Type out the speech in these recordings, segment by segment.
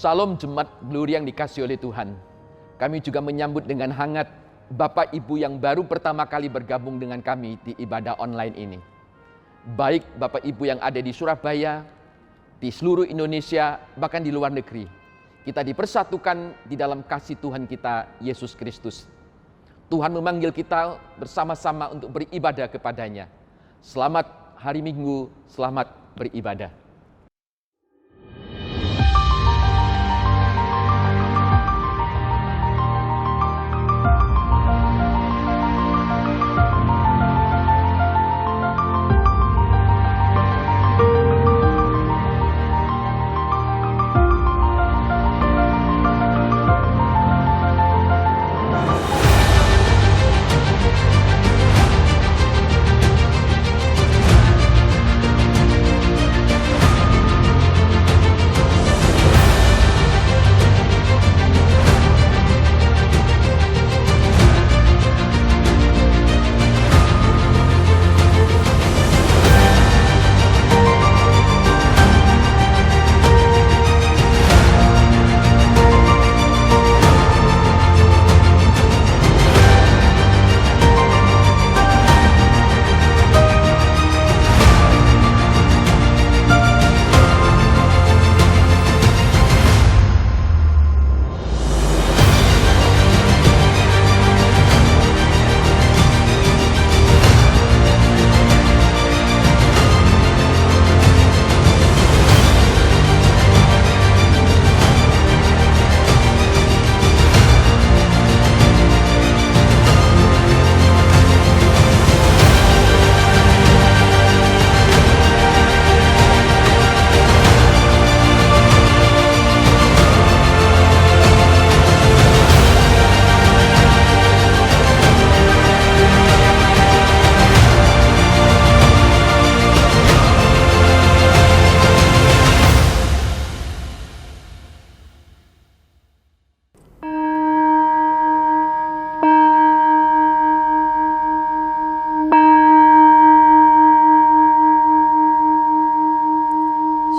Salam Jemaat Glory yang dikasihi oleh Tuhan. Kami juga menyambut dengan hangat Bapak Ibu yang baru pertama kali bergabung dengan kami di ibadah online ini. Baik Bapak Ibu yang ada di Surabaya, di seluruh Indonesia, bahkan di luar negeri. Kita dipersatukan di dalam kasih Tuhan kita, Yesus Kristus. Tuhan memanggil kita bersama-sama untuk beribadah kepadanya. Selamat hari Minggu, selamat beribadah.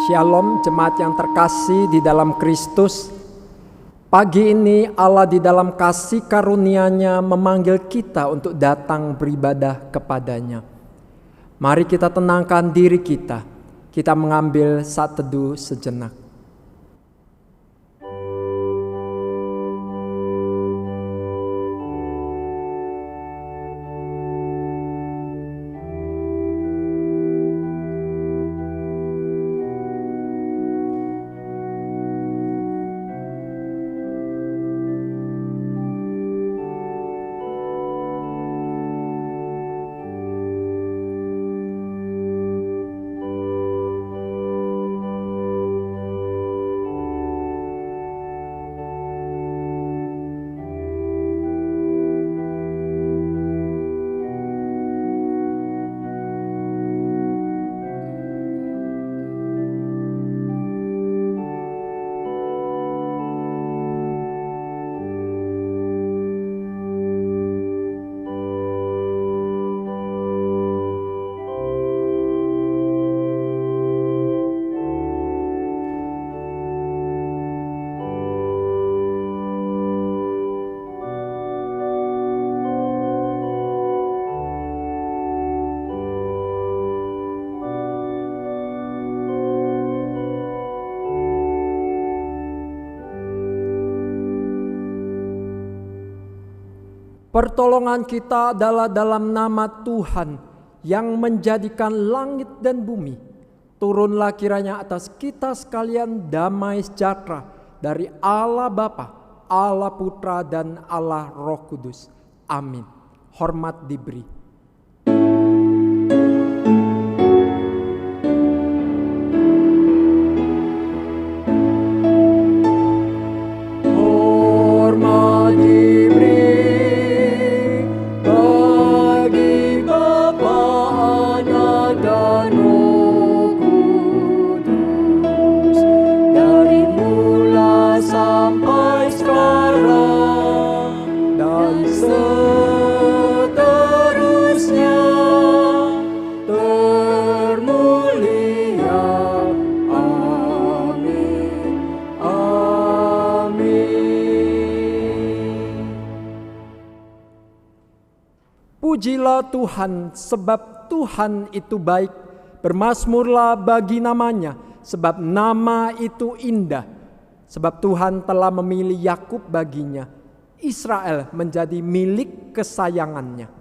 Shalom jemaat yang terkasih di dalam Kristus. Pagi ini Allah di dalam kasih karunia-Nya memanggil kita untuk datang beribadah kepadanya. Mari kita tenangkan diri kita. Kita mengambil saat teduh sejenak. Pertolongan kita adalah dalam nama Tuhan yang menjadikan langit dan bumi. Turunlah kiranya atas kita sekalian damai sejahtera dari Allah Bapa, Allah Putra dan Allah Roh Kudus. Amin. Hormat diberi. Sampai sekarang dan seterusnya. Pujilah Tuhan, sebab Tuhan itu baik. Bermazmurlah bagi namanya, sebab nama itu indah. Sebab Tuhan telah memilih Yakub baginya, Israel menjadi milik kesayangannya.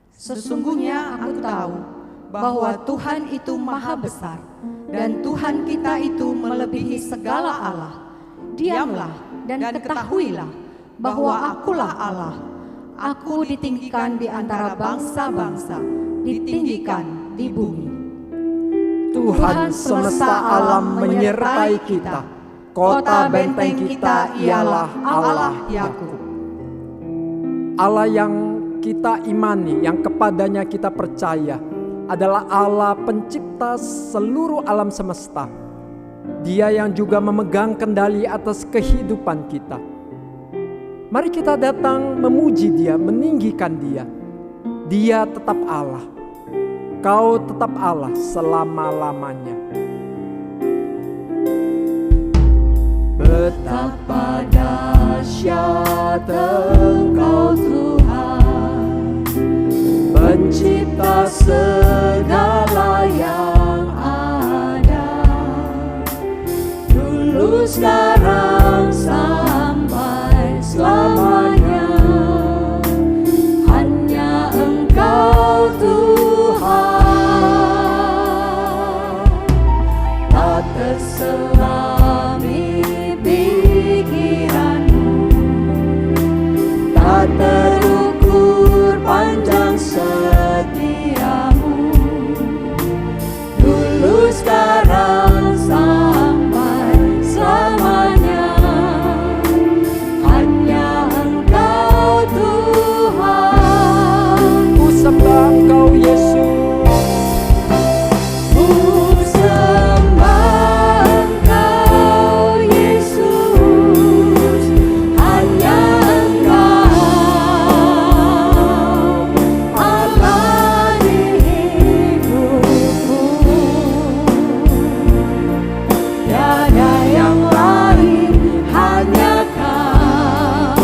Sesungguhnya aku tahu bahwa Tuhan itu maha besar, dan Tuhan kita itu melebihi segala Allah. Diamlah dan ketahuilah bahwa akulah Allah. Aku ditinggikan di antara bangsa-bangsa, ditinggikan di bumi. Tuhan semesta alam menyertai kita. Kota benteng kita ialah Allah Yakub. Allah yang kita imani, yang kepadanya kita percaya, adalah Allah pencipta seluruh alam semesta. Dia yang juga memegang kendali atas kehidupan kita. Mari kita datang memuji Dia, meninggikan Dia. Dia tetap Allah. Kau tetap Allah selama-lamanya. Betapa dahsyat Engkau Tuhan, pencipta segala yang ada, dulu sekarang sampai selamanya. Hanya Engkau Tuhan, tak terselami pikiranmu, tak terukur panjang setiamu, dulu sekarang sampai selamanya. Hanya Engkau Tuhan. Ku sembah Engkau Yesus. Ku sembah Engkau Yesus. Hanya Engkau Allah di hidupku. Tiada yang lain, hanya Kau.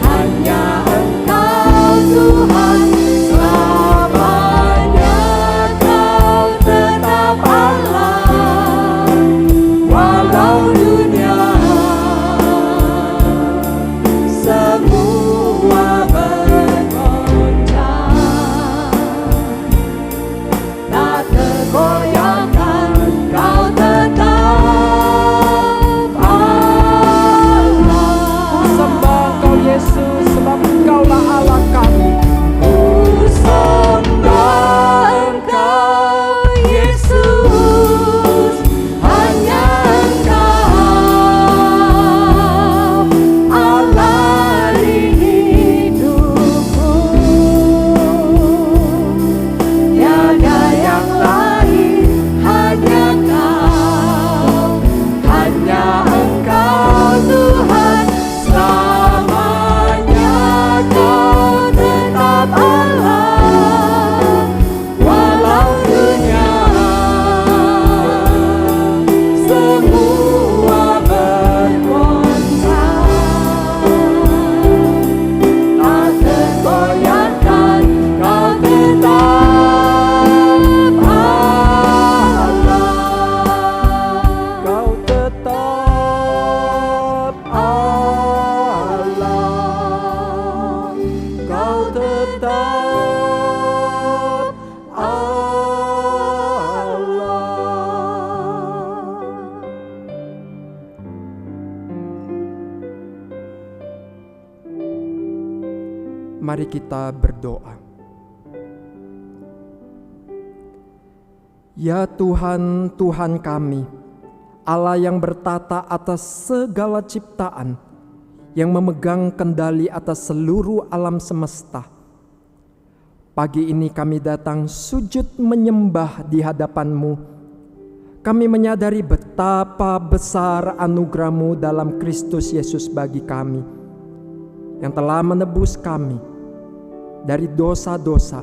Hanya Engkau Tuhan. Selamanya Kau tetap Allah. Walau dunia semua bergoncang, tak tergoyahkan, Kau tetap Allah. Ku sembah Engkau Yesus, sebab Engkaulah Allah kami. Ku sembah Engkau Yesus. Hanya Engkau Allah di hidupku. Tiada yang lain, hanya Kau. Hanya Engkau Tuhan. Selamanya Kau tetap Allah. Walau dunia semua bergoncang, tak tergoyahkan, Kau tetap Allah. Kau tetap Allah. Kau tetap Allah. Mari kita berdoa. Ya Tuhan, Tuhan kami, Allah yang bertata atas segala ciptaan, yang memegang kendali atas seluruh alam semesta. Pagi ini kami datang sujud menyembah di hadapan-Mu. Kami menyadari betapa besar anugerah-Mu dalam Kristus Yesus bagi kami, yang telah menebus kami dari dosa-dosa,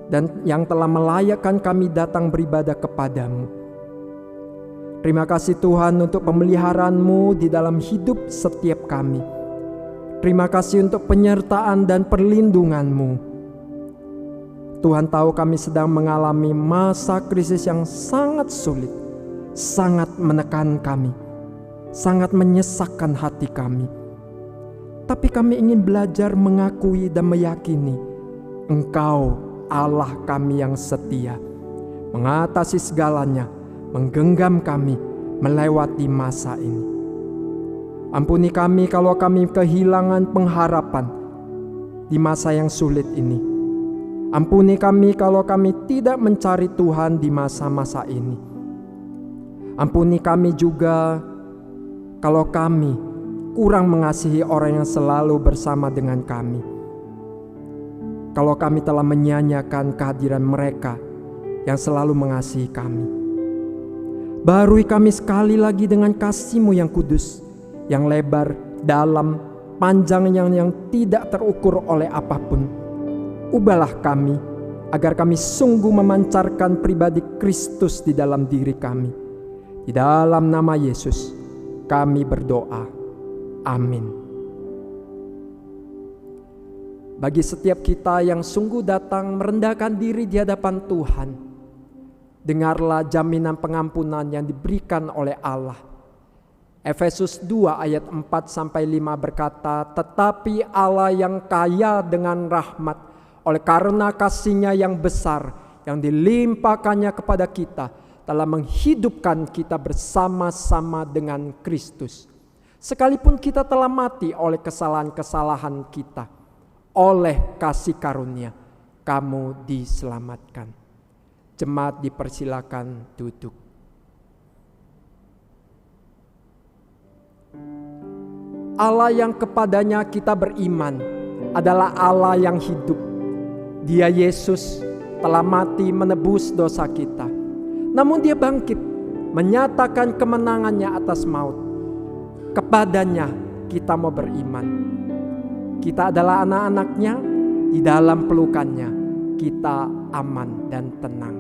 dan yang telah melayakkan kami datang beribadah kepadamu. Terima kasih Tuhan untuk pemeliharaan-Mu di dalam hidup setiap kami. Terima kasih untuk penyertaan dan perlindungan-Mu. Tuhan tahu kami sedang mengalami masa krisis yang sangat sulit, sangat menekan kami, sangat menyesakkan hati kami. Tapi kami ingin belajar mengakui dan meyakini Engkau Allah kami yang setia, mengatasi segalanya, menggenggam kami melewati masa ini. Ampuni kami kalau kami kehilangan pengharapan di masa yang sulit ini. Ampuni kami kalau kami tidak mencari Tuhan di masa-masa ini. Ampuni kami juga kalau kami kurang mengasihi orang yang selalu bersama dengan kami. Kalau kami telah menyanyiakan kehadiran mereka yang selalu mengasihi kami. Baharui kami sekali lagi dengan kasih-Mu yang kudus, yang lebar, dalam, panjang, yang tidak terukur oleh apapun. Ubahlah kami agar kami sungguh memancarkan pribadi Kristus di dalam diri kami. Di dalam nama Yesus kami berdoa. Amin. Bagi setiap kita yang sungguh datang merendahkan diri di hadapan Tuhan, dengarlah jaminan pengampunan yang diberikan oleh Allah. Efesus 2 ayat 4-5 berkata, tetapi Allah yang kaya dengan rahmat, oleh karena kasih-Nya yang besar yang dilimpahkannya kepada kita, telah menghidupkan kita bersama-sama dengan Kristus. Sekalipun kita telah mati oleh kesalahan-kesalahan kita, oleh kasih karunia kamu diselamatkan. Jemaat dipersilakan duduk. Allah yang kepadanya kita beriman adalah Allah yang hidup. Dia Yesus telah mati menebus dosa kita. Namun Dia bangkit menyatakan kemenangannya atas maut. Kepadanya kita mau beriman. Kita adalah anak-anak-Nya, di dalam pelukannya kita aman dan tenang.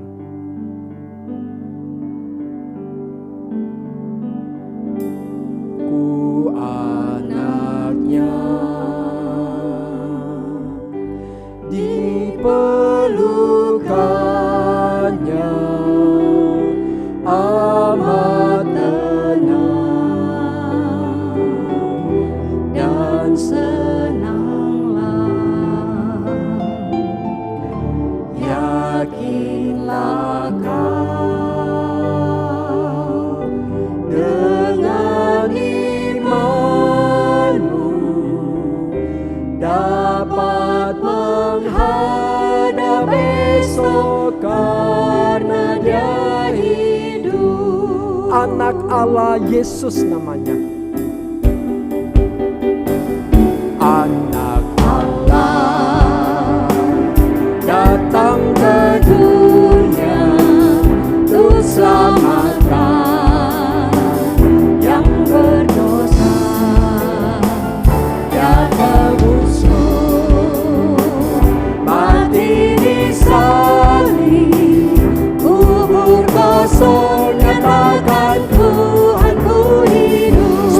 Ku anak-Nya, di pelukannya amat tenang dan senanglah. Yakinlah kau dengan imanmu dapat menghadap besok karena Dia hidup. Anak Allah Yesus namanya. Anak Allah datang ke dunia untuk selamatkan yang berdosa. Dia tebusmu mati di salib, kubur kosong nyatakan Tuhanku hidup.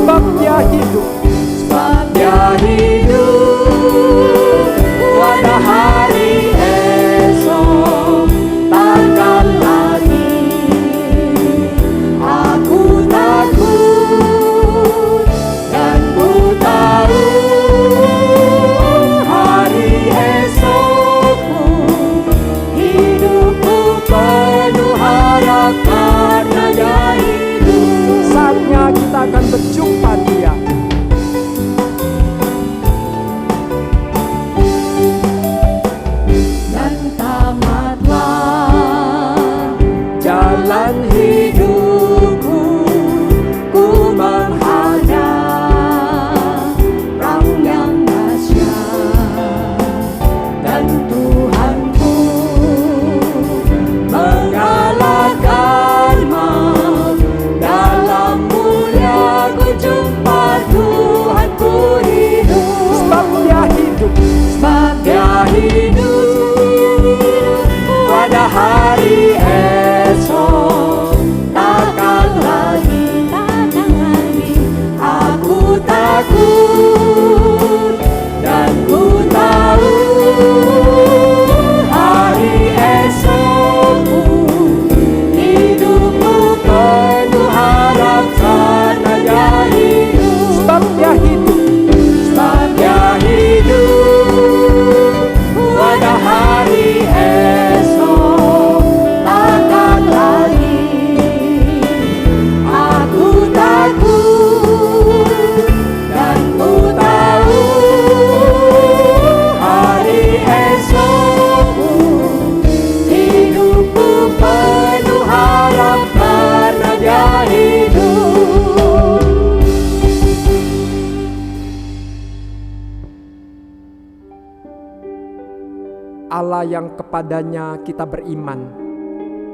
Allah yang kepadanya kita beriman.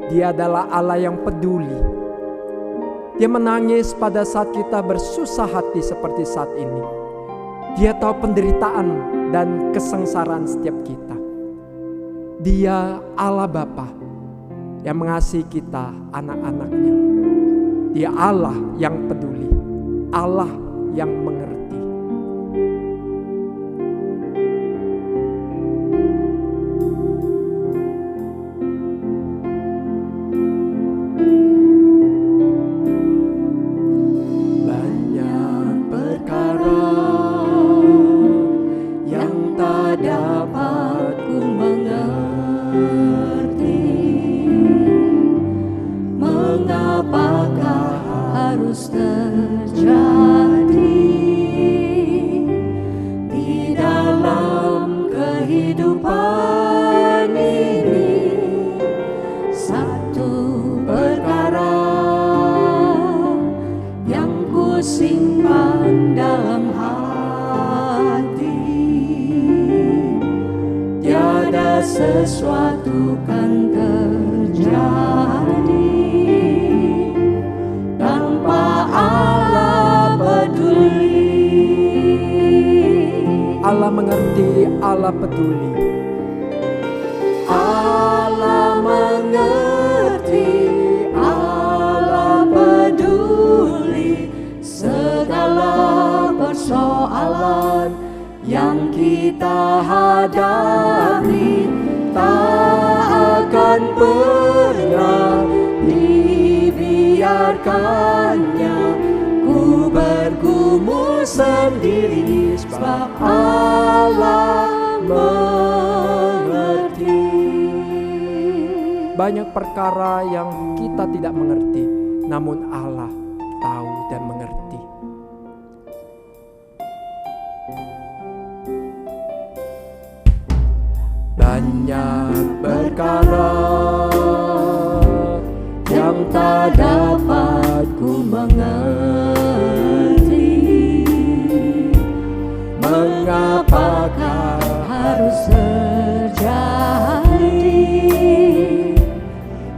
Dia adalah Allah yang peduli. Dia menangis pada saat kita bersusah hati seperti saat ini. Dia tahu penderitaan dan kesengsaraan setiap kita. Dia Allah Bapa yang mengasihi kita, anak-anaknya. Dia Allah yang peduli, Allah yang mengerti. Banyak perkara yang tak dapat ku mengerti. Mengapakah harus terjadi di dalam kehidupan ini? Satu perkara yang ku simpan dalam hati, tiada sesuatu kan terjadi tanpa Allah peduli. Allah mengerti, Allah peduli. Allah mengerti, Allah peduli. Segala persoalan yang kita hadapi tak akan pernah dibiarkannya. Ku bergumul sendiri sebab Allah mengerti. Banyak perkara yang kita tidak mengerti, namun Allah tahu dan mengerti. Banyak perkara yang tak dapat ku mengerti. Mengapakah harus terjadi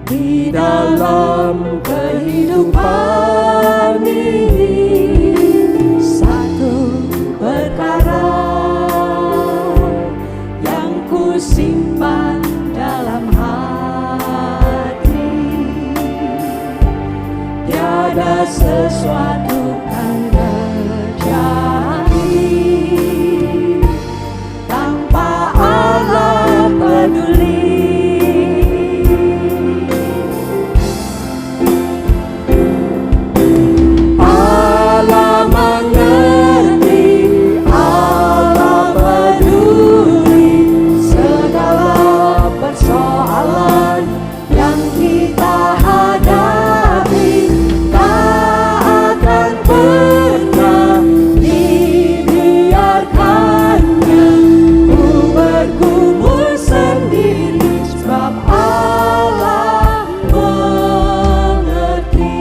di dalam kehidupan ini? Satu perkara yang ku simpan dalam hati, tiada sesuatu kan terjadi tanpa Allah peduli. Allah mengerti, Allah peduli. Segala persoalan yang kita hadapi tak akan pernah dibiarkannya. Ku bergumul sendiri sebab Allah mengerti.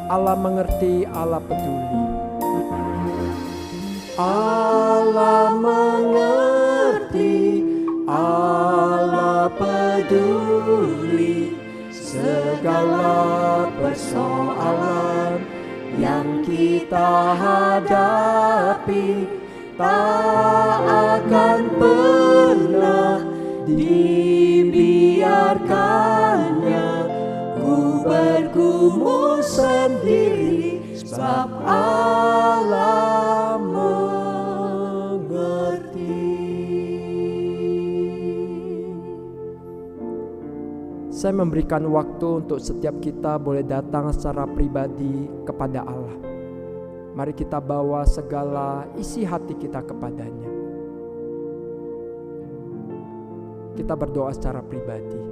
Allah mengerti, Allah peduli. Allah mengerti, Allah peduli. Segala persoalan yang kita hadapi tak akan pernah dibiarkannya. Ku bergumul sendiri sebab Allah mengerti. Saya memberikan waktu untuk setiap kita boleh datang secara pribadi kepada Allah. Mari kita bawa segala isi hati kita kepadanya. Kita berdoa secara pribadi.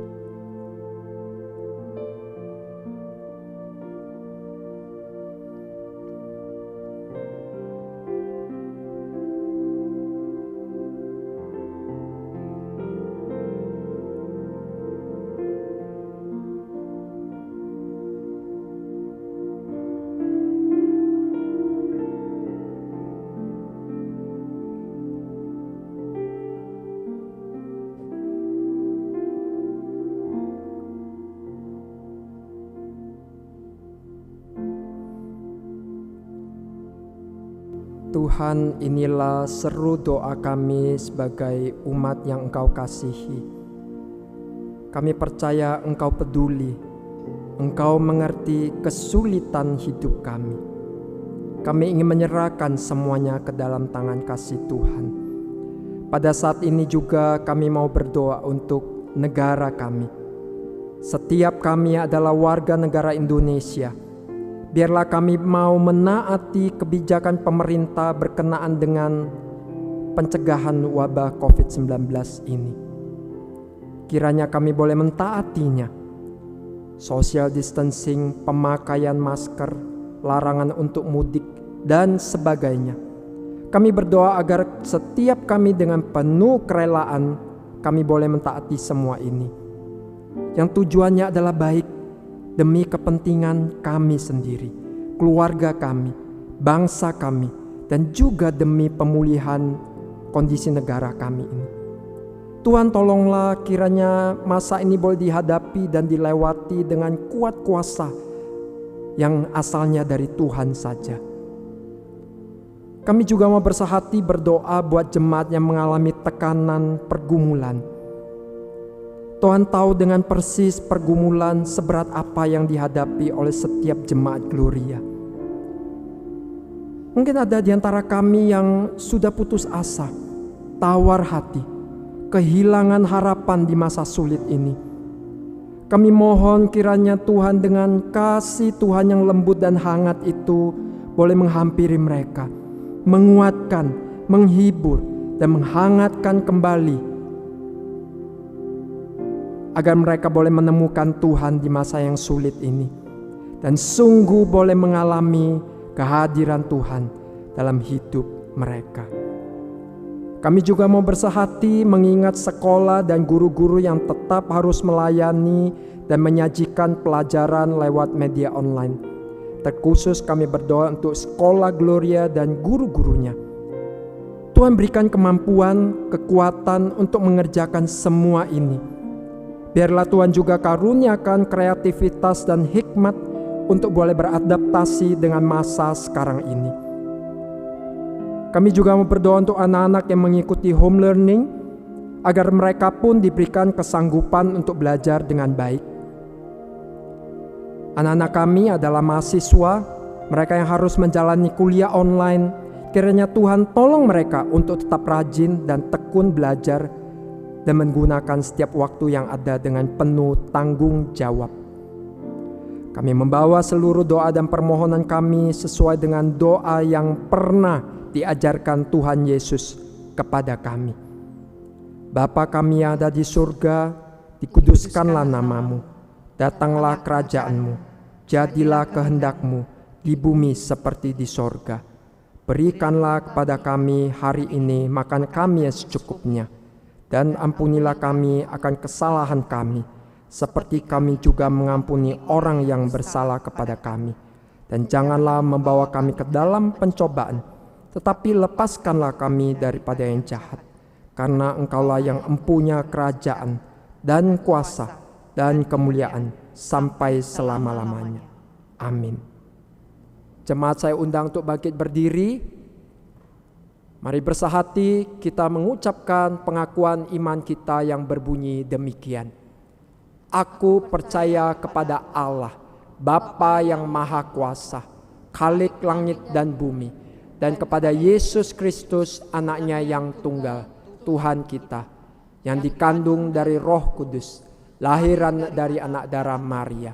Tuhan, inilah seru doa kami sebagai umat yang Engkau kasihi. Kami percaya Engkau peduli, Engkau mengerti kesulitan hidup kami. Kami ingin menyerahkan semuanya ke dalam tangan kasih Tuhan. Pada saat ini juga kami mau berdoa untuk negara kami. Setiap kami adalah warga negara Indonesia. Biarlah kami mau menaati kebijakan pemerintah berkenaan dengan pencegahan wabah COVID-19 ini. Kiranya kami boleh mentaatinya. Social distancing, pemakaian masker, larangan untuk mudik, dan sebagainya. Kami berdoa agar setiap kami dengan penuh kerelaan kami boleh mentaati semua ini. Yang tujuannya adalah baik demi kepentingan kami sendiri, keluarga kami, bangsa kami, dan juga demi pemulihan kondisi negara kami ini. Tuhan, tolonglah kiranya masa ini boleh dihadapi dan dilewati dengan kuat kuasa yang asalnya dari Tuhan saja. Kami juga mau bersehati berdoa buat jemaat yang mengalami tekanan pergumulan. Tuhan tahu dengan persis pergumulan seberat apa yang dihadapi oleh setiap jemaat Gloria. Mungkin ada di antara kami yang sudah putus asa, tawar hati, kehilangan harapan di masa sulit ini. Kami mohon kiranya Tuhan dengan kasih Tuhan yang lembut dan hangat itu boleh menghampiri mereka, menguatkan, menghibur, dan menghangatkan kembali, agar mereka boleh menemukan Tuhan di masa yang sulit ini, dan sungguh boleh mengalami kehadiran Tuhan dalam hidup mereka. Kami juga mau bersehati mengingat sekolah dan guru-guru yang tetap harus melayani dan menyajikan pelajaran lewat media online. Terkhusus kami berdoa untuk sekolah Gloria dan guru-gurunya. Tuhan berikan kemampuan, kekuatan untuk mengerjakan semua ini. Biarlah Tuhan juga karuniakan kreativitas dan hikmat untuk boleh beradaptasi dengan masa sekarang ini. Kami juga mau berdoa untuk anak-anak yang mengikuti home learning, agar mereka pun diberikan kesanggupan untuk belajar dengan baik. Anak-anak kami adalah mahasiswa, mereka yang harus menjalani kuliah online. Kiranya Tuhan tolong mereka untuk tetap rajin dan tekun belajar dan menggunakan setiap waktu yang ada dengan penuh tanggung jawab. Kami membawa seluruh doa dan permohonan kami sesuai dengan doa yang pernah diajarkan Tuhan Yesus kepada kami. Bapa kami yang ada di surga, dikuduskanlah namamu, datanglah kerajaanmu, jadilah kehendakmu di bumi seperti di sorga. Berikanlah kepada kami hari ini makan kami yang secukupnya, dan ampunilah kami akan kesalahan kami, seperti kami juga mengampuni orang yang bersalah kepada kami. Dan janganlah membawa kami ke dalam pencobaan, tetapi lepaskanlah kami daripada yang jahat. Karena Engkaulah yang empunya kerajaan dan kuasa dan kemuliaan sampai selama-lamanya. Amin. Jemaat saya undang untuk bangkit berdiri. Mari bersehati kita mengucapkan pengakuan iman kita yang berbunyi demikian. Aku percaya kepada Allah, Bapa yang Maha Kuasa, Khalik langit dan bumi, dan kepada Yesus Kristus anaknya yang tunggal, Tuhan kita, yang dikandung dari Roh Kudus, lahiran dari anak darah Maria,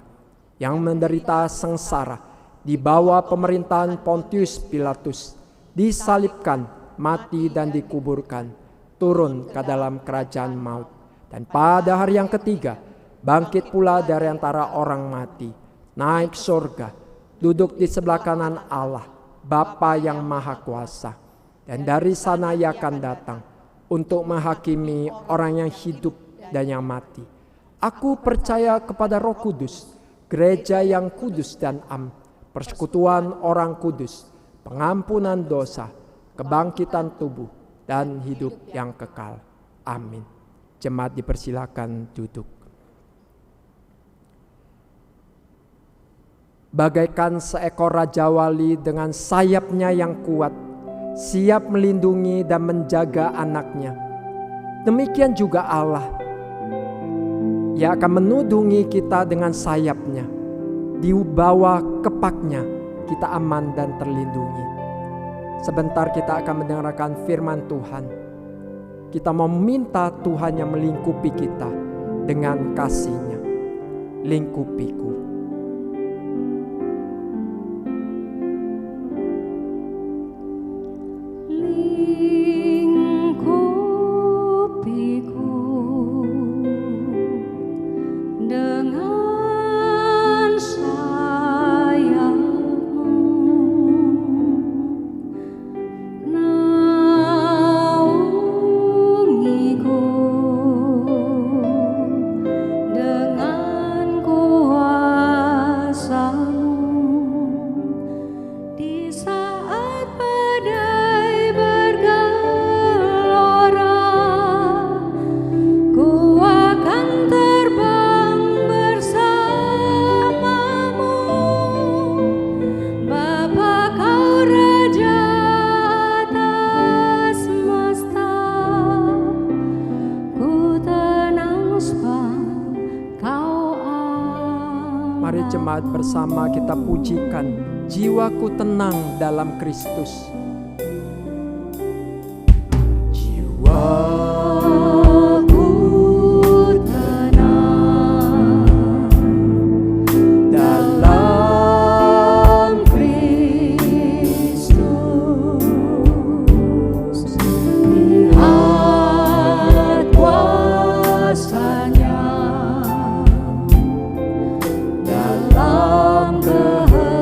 yang menderita sengsara, di bawah pemerintahan Pontius Pilatus, disalibkan, mati dan dikuburkan, turun ke dalam kerajaan maut, dan pada hari yang ketiga, bangkit pula dari antara orang mati, naik surga, duduk di sebelah kanan Allah, Bapa yang Maha Kuasa, dan dari sana Ia akan datang untuk menghakimi orang yang hidup dan yang mati. Aku percaya kepada Roh Kudus, gereja yang kudus dan am, persekutuan orang kudus, pengampunan dosa, kebangkitan tubuh, dan hidup yang kekal. Amin. Jemaat dipersilakan duduk. Bagaikan seekor raja wali dengan sayapnya yang kuat, siap melindungi dan menjaga anaknya. Demikian juga Allah. Ia akan menudungi kita dengan sayapnya. Di bawah kepaknya kita aman dan terlindungi. Sebentar kita akan mendengarkan firman Tuhan. Kita mau minta Tuhan yang melingkupi kita dengan kasih-Nya. Lingkupiku. Mari jemaat bersama kita pujikan, jiwaku tenang dalam Kristus. Jiwaku tenang dalam Kristus. Lihat kuasa-Nya dalam keheningan,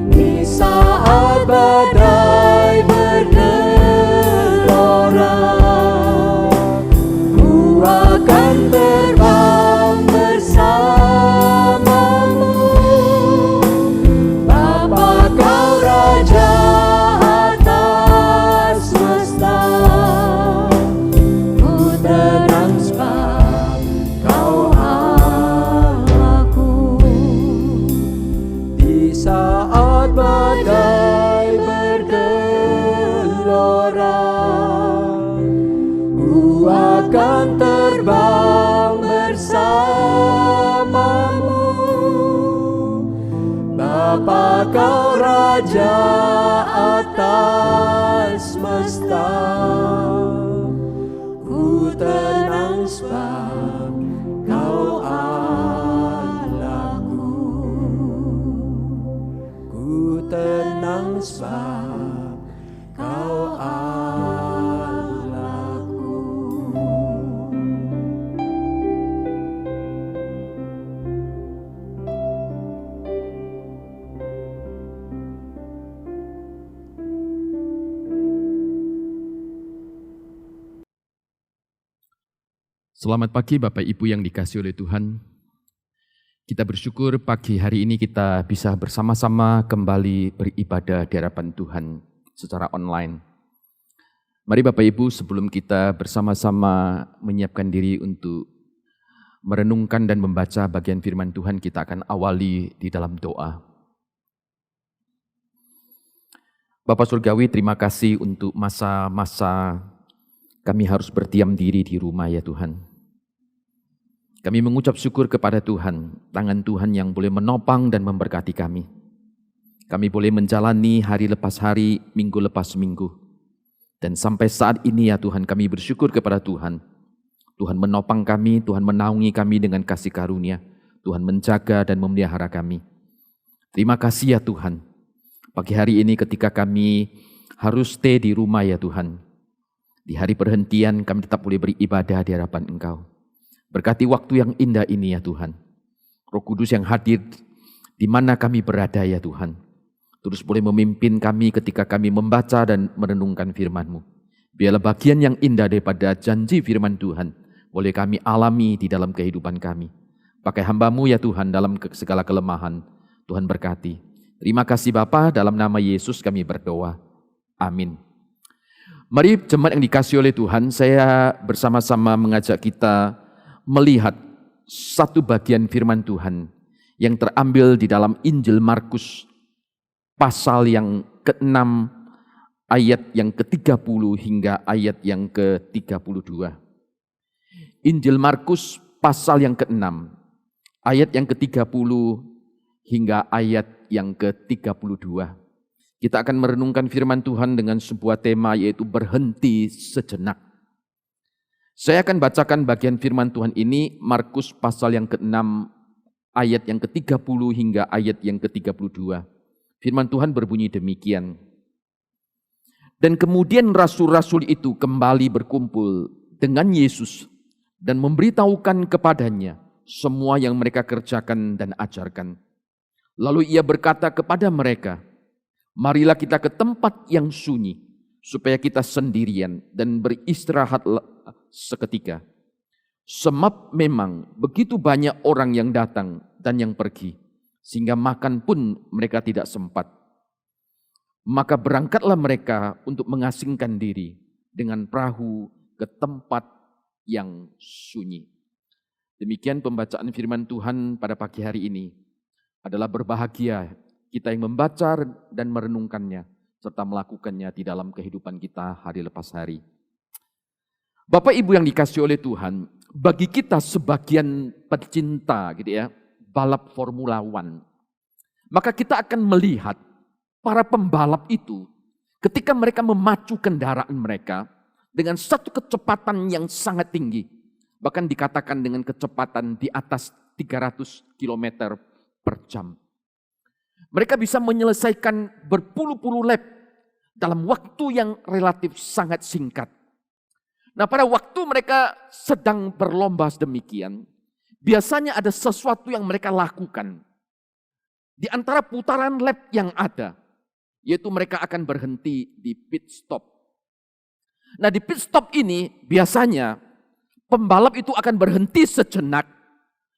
di saat badai bergelora, ku akan terbang bersamamu. Bapa, Kau Raja atas semesta, ku tenang sebab Kau Allahku. Di saat badai bergelora, ku akan terbang bersamamu. Bapa, Kau Raja atas semesta, ku tenang sebab Kau Allahku. Ku tenang sebab Kau Allahku. Selamat pagi Bapak Ibu yang dikasihi oleh Tuhan. Kita bersyukur pagi hari ini kita bisa bersama-sama kembali beribadah di hadapan Tuhan secara online. Mari Bapak Ibu, sebelum kita bersama-sama menyiapkan diri untuk merenungkan dan membaca bagian firman Tuhan, kita akan awali di dalam doa. Bapak Surgawi, terima kasih untuk masa-masa kami harus berdiam diri di rumah ya Tuhan. Kami mengucap syukur kepada Tuhan, tangan Tuhan yang boleh menopang dan memberkati kami. Kami boleh menjalani hari lepas hari, minggu lepas minggu. Dan sampai saat ini ya Tuhan, kami bersyukur kepada Tuhan. Tuhan menopang kami, Tuhan menaungi kami dengan kasih karunia. Tuhan menjaga dan memelihara kami. Terima kasih ya Tuhan. Pagi hari ini ketika kami harus stay di rumah ya Tuhan. Di hari perhentian kami tetap boleh beribadah di hadapan Engkau. Berkati waktu yang indah ini ya Tuhan. Roh Kudus yang hadir di mana kami berada ya Tuhan. Terus boleh memimpin kami ketika kami membaca dan merenungkan firman-Mu. Biarlah bagian yang indah daripada janji firman Tuhan boleh kami alami di dalam kehidupan kami. Pakai hamba-Mu ya Tuhan dalam segala kelemahan. Tuhan berkati. Terima kasih Bapa, dalam nama Yesus kami berdoa. Amin. Mari jemaat yang dikasihi oleh Tuhan, saya bersama-sama mengajak kita melihat satu bagian firman Tuhan yang terambil di dalam Injil Markus pasal yang ke-6 ayat yang ke-30 hingga ayat yang ke-32. Injil Markus pasal yang ke-6 ayat yang ke-30 hingga ayat yang ke-32. Kita akan merenungkan firman Tuhan dengan sebuah tema, yaitu berhenti sejenak. Saya akan bacakan bagian firman Tuhan ini, Markus pasal yang ke-6 ayat yang ke-30 hingga ayat yang ke-32. Firman Tuhan berbunyi demikian. Dan kemudian rasul-rasul itu kembali berkumpul dengan Yesus dan memberitahukan kepadanya semua yang mereka kerjakan dan ajarkan. Lalu ia berkata kepada mereka, marilah kita ke tempat yang sunyi, supaya kita sendirian dan beristirahat seketika. Sebab memang begitu banyak orang yang datang dan yang pergi, sehingga makan pun mereka tidak sempat. Maka berangkatlah mereka untuk mengasingkan diri dengan perahu ke tempat yang sunyi. Demikian pembacaan firman Tuhan pada pagi hari ini. Adalah berbahagia kita yang membaca dan merenungkannya, serta melakukannya di dalam kehidupan kita hari lepas hari. Bapak Ibu yang dikasihi oleh Tuhan, bagi kita sebagian pecinta gitu ya, balap Formula One, maka kita akan melihat para pembalap itu ketika mereka memacu kendaraan mereka dengan satu kecepatan yang sangat tinggi, bahkan dikatakan dengan kecepatan di atas 300 km per jam. Mereka bisa menyelesaikan berpuluh-puluh lap dalam waktu yang relatif sangat singkat. Nah, pada waktu mereka sedang berlomba sedemikian, biasanya ada sesuatu yang mereka lakukan. Di antara putaran lap yang ada, yaitu mereka akan berhenti di pit stop. Nah, di pit stop ini biasanya pembalap itu akan berhenti sejenak,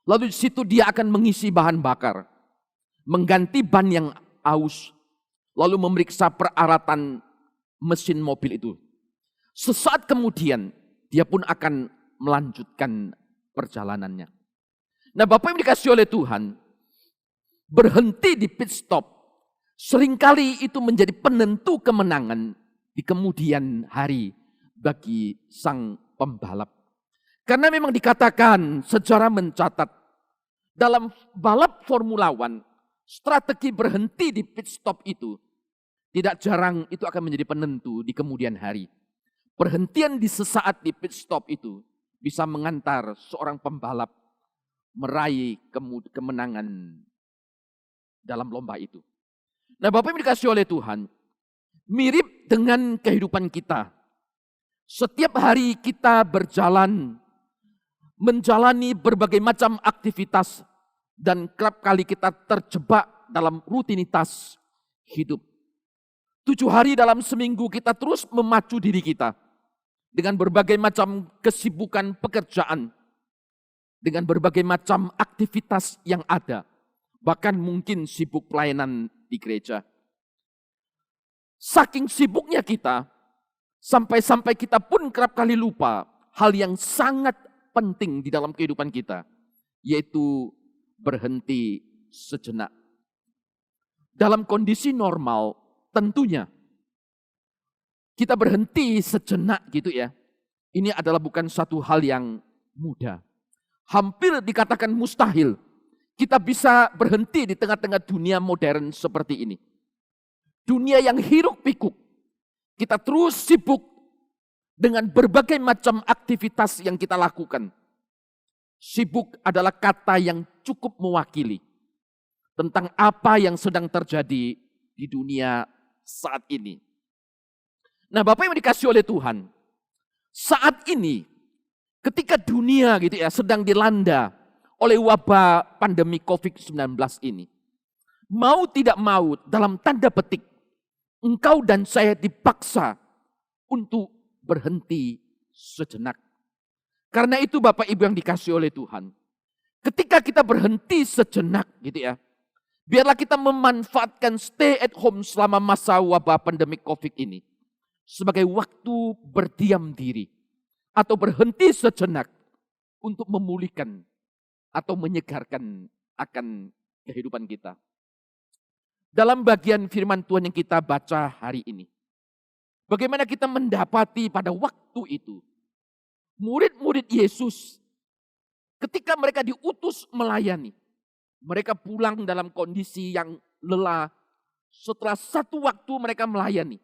lalu di situ dia akan mengisi bahan bakar, mengganti ban yang aus, lalu memeriksa peralatan mesin mobil itu. Sesaat kemudian dia pun akan melanjutkan perjalanannya. Nah, Bapak yang dikasihi oleh Tuhan, berhenti di pit stop seringkali itu menjadi penentu kemenangan di kemudian hari bagi sang pembalap. Karena memang dikatakan, sejarah mencatat, dalam balap Formula One, strategi berhenti di pit stop itu tidak jarang itu akan menjadi penentu di kemudian hari. Perhentian di sesaat di pit stop itu bisa mengantar seorang pembalap meraih kemenangan dalam lomba itu. Nah, Bapak yang dikasihi oleh Tuhan, mirip dengan kehidupan kita. Setiap hari kita berjalan, menjalani berbagai macam aktivitas, dan kerap kali kita terjebak dalam rutinitas hidup. 7 hari dalam seminggu kita terus memacu diri kita dengan berbagai macam kesibukan pekerjaan, dengan berbagai macam aktivitas yang ada, bahkan mungkin sibuk pelayanan di gereja. Saking sibuknya kita, sampai-sampai kita pun kerap kali lupa hal yang sangat penting di dalam kehidupan kita, yaitu berhenti sejenak. Dalam kondisi normal, tentunya kita berhenti sejenak gitu ya. Ini adalah bukan satu hal yang mudah. Hampir dikatakan mustahil kita bisa berhenti di tengah-tengah dunia modern seperti ini. Dunia yang hiruk pikuk. Kita terus sibuk dengan berbagai macam aktivitas yang kita lakukan. Sibuk adalah kata yang cukup mewakili tentang apa yang sedang terjadi di dunia saat ini. Nah, Bapak yang dikasihi oleh Tuhan, saat ini ketika dunia gitu ya sedang dilanda oleh wabah pandemi COVID-19 ini, mau tidak mau dalam tanda petik, engkau dan saya dipaksa untuk berhenti sejenak. Karena itu Bapak Ibu yang dikasihi oleh Tuhan, ketika kita berhenti sejenak gitu ya, biarlah kita memanfaatkan stay at home selama masa wabah pandemi COVID ini sebagai waktu berdiam diri atau berhenti sejenak untuk memulihkan atau menyegarkan akan kehidupan kita. dalam bagian firman Tuhan yang kita baca hari ini. Bagaimana kita mendapati pada waktu itu, murid-murid Yesus ketika mereka diutus melayani, mereka pulang dalam kondisi yang lelah. Setelah satu waktu mereka melayani.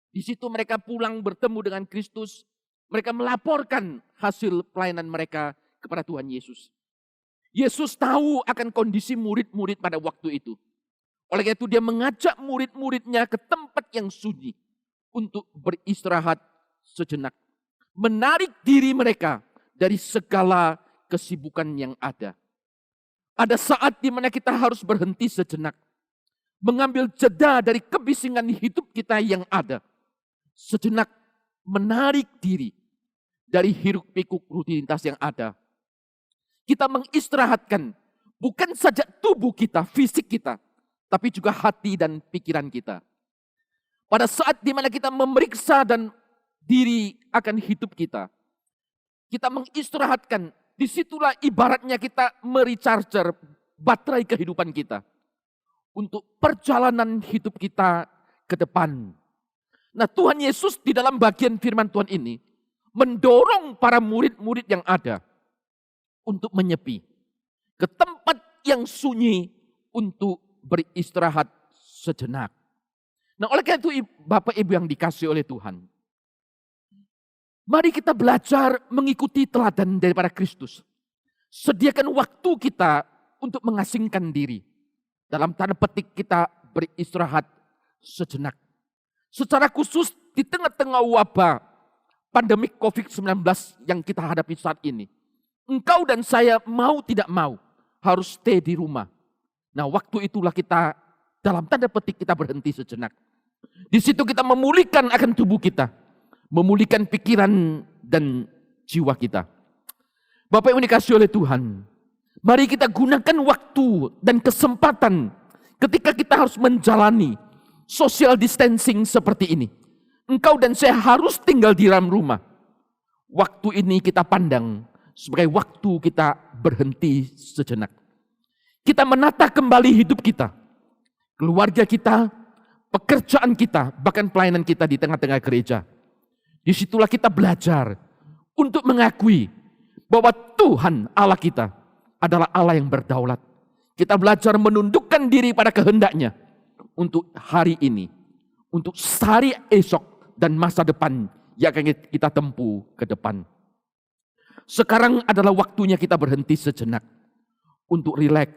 Di situ mereka pulang bertemu dengan Kristus. Mereka melaporkan hasil pelayanan mereka kepada Tuhan Yesus. Yesus tahu akan kondisi murid-murid pada waktu itu. Oleh karena itu dia mengajak murid-muridnya ke tempat yang sunyi untuk beristirahat sejenak. Menarik diri mereka dari segala kesibukan yang ada. Ada saat di mana kita harus berhenti sejenak. Mengambil jeda dari kebisingan hidup kita yang ada. Sejenak menarik diri dari hiruk pikuk rutinitas yang ada. Kita mengistirahatkan bukan saja tubuh kita, fisik kita, tapi juga hati dan pikiran kita. Pada saat di mana kita memeriksa dan diri akan hidup kita, kita mengistirahatkan, disitulah ibaratnya kita merecharger baterai kehidupan kita untuk perjalanan hidup kita ke depan. Nah, Tuhan Yesus di dalam bagian firman Tuhan ini mendorong para murid-murid yang ada untuk menyepi ke tempat yang sunyi untuk beristirahat sejenak. Nah, oleh karena itu Bapak Ibu yang dikasihi oleh Tuhan, mari kita belajar mengikuti teladan daripada Kristus. Sediakan waktu kita untuk mengasingkan diri. Dalam tanda petik kita beristirahat sejenak. Secara khusus di tengah-tengah wabah pandemik COVID-19 yang kita hadapi saat ini. Engkau dan saya mau tidak mau harus stay di rumah. Nah, waktu itulah kita dalam tanda petik kita berhenti sejenak. Di situ kita memulihkan akan tubuh kita. Memulihkan pikiran dan jiwa kita. Bapak yang dikasihi oleh Tuhan, mari kita gunakan waktu dan kesempatan ketika kita harus menjalani social distancing seperti ini. Engkau dan saya harus tinggal di dalam rumah. Waktu ini kita pandang sebagai waktu kita berhenti sejenak. Kita menata kembali hidup kita, keluarga kita, pekerjaan kita, bahkan pelayanan kita di tengah-tengah gereja. Disitulah kita belajar untuk mengakui bahwa Tuhan Allah kita adalah Allah yang berdaulat. Kita belajar menundukkan diri pada kehendaknya untuk hari ini, untuk hari esok dan masa depan yang akan kita tempuh ke depan. Sekarang adalah waktunya kita berhenti sejenak untuk rileks.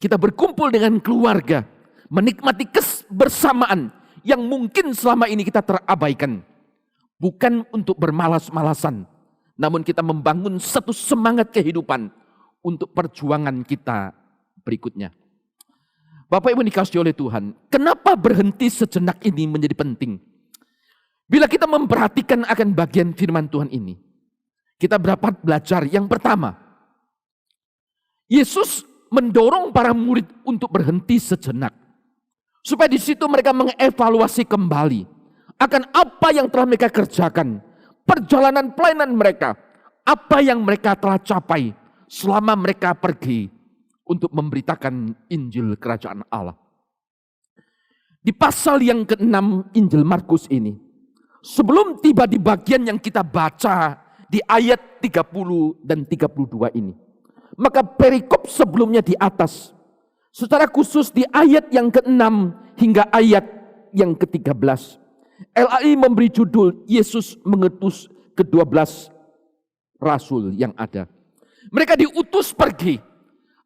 Kita berkumpul dengan keluarga, menikmati kebersamaan yang mungkin selama ini kita terabaikan. Bukan untuk bermalas-malasan, namun kita membangun satu semangat kehidupan untuk perjuangan kita berikutnya. Bapak Ibu dikasihi oleh Tuhan, kenapa berhenti sejenak ini menjadi penting? Bila kita memperhatikan akan bagian firman Tuhan ini, kita dapat belajar yang pertama, Yesus mendorong para murid untuk berhenti sejenak. Supaya di situ mereka mengevaluasi kembali akan apa yang telah mereka kerjakan, perjalanan pelayanan mereka, apa yang mereka telah capai selama mereka pergi untuk memberitakan Injil Kerajaan Allah. Di pasal yang ke-6 Injil Markus ini, sebelum tiba di bagian yang kita baca di ayat 30 dan 32 ini, maka perikop sebelumnya di atas, secara khusus di ayat yang ke-6 hingga ayat yang ke-13, LAI memberi judul Yesus mengutus ke-12 rasul yang ada. Mereka diutus pergi.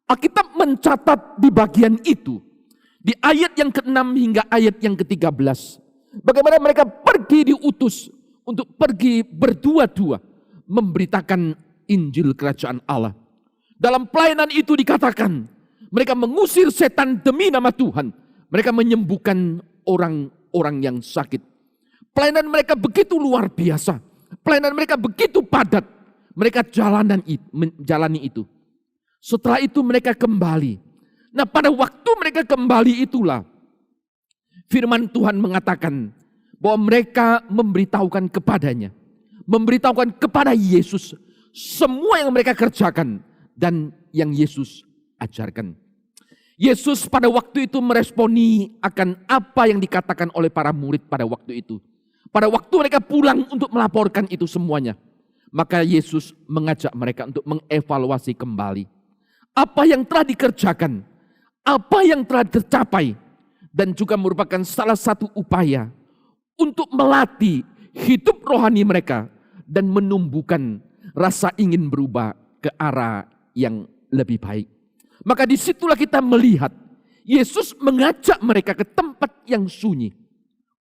Alkitab mencatat di bagian itu, di ayat yang ke-6 hingga ayat yang ke-13, bagaimana mereka pergi diutus untuk pergi berdua-dua memberitakan Injil Kerajaan Allah. Dalam pelayanan itu dikatakan, mereka mengusir setan demi nama Tuhan. Mereka menyembuhkan orang-orang yang sakit. Pelayanan mereka begitu luar biasa. Pelayanan mereka begitu padat. Mereka jalani itu. Setelah itu mereka kembali. Nah, pada waktu mereka kembali itulah firman Tuhan mengatakan bahwa mereka memberitahukan kepadanya, memberitahukan kepada Yesus semua yang mereka kerjakan dan yang Yesus ajarkan. Yesus pada waktu itu meresponi akan apa yang dikatakan oleh para murid pada waktu itu. Pada waktu mereka pulang untuk melaporkan itu semuanya, maka Yesus mengajak mereka untuk mengevaluasi kembali apa yang telah dikerjakan, apa yang telah tercapai, dan juga merupakan salah satu upaya untuk melatih hidup rohani mereka dan menumbuhkan rasa ingin berubah ke arah yang lebih baik. Maka disitulah kita melihat Yesus mengajak mereka ke tempat yang sunyi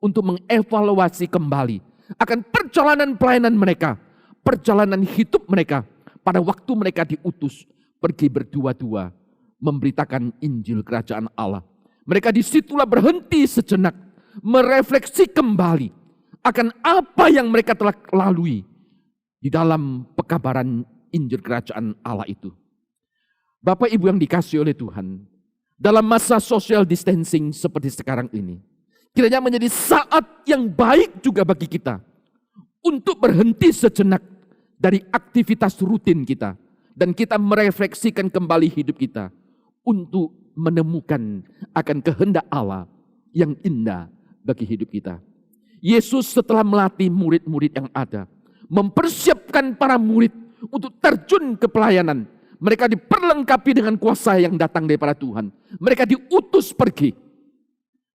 untuk mengevaluasi kembali akan perjalanan pelayanan mereka, perjalanan hidup mereka pada waktu mereka diutus pergi berdua-dua memberitakan Injil Kerajaan Allah. Mereka disitulah berhenti sejenak, merefleksi kembali akan apa yang mereka telah lalui di dalam pekabaran Injil Kerajaan Allah itu. Bapak Ibu yang dikasihi oleh Tuhan, dalam masa social distancing seperti sekarang ini, kiranya menjadi saat yang baik juga bagi kita untuk berhenti sejenak dari aktivitas rutin kita dan kita merefleksikan kembali hidup kita untuk menemukan akan kehendak Allah yang indah bagi hidup kita. Yesus setelah melatih murid-murid yang ada, mempersiapkan para murid untuk terjun ke pelayanan. Mereka diperlengkapi dengan kuasa yang datang daripada Tuhan. Mereka diutus pergi.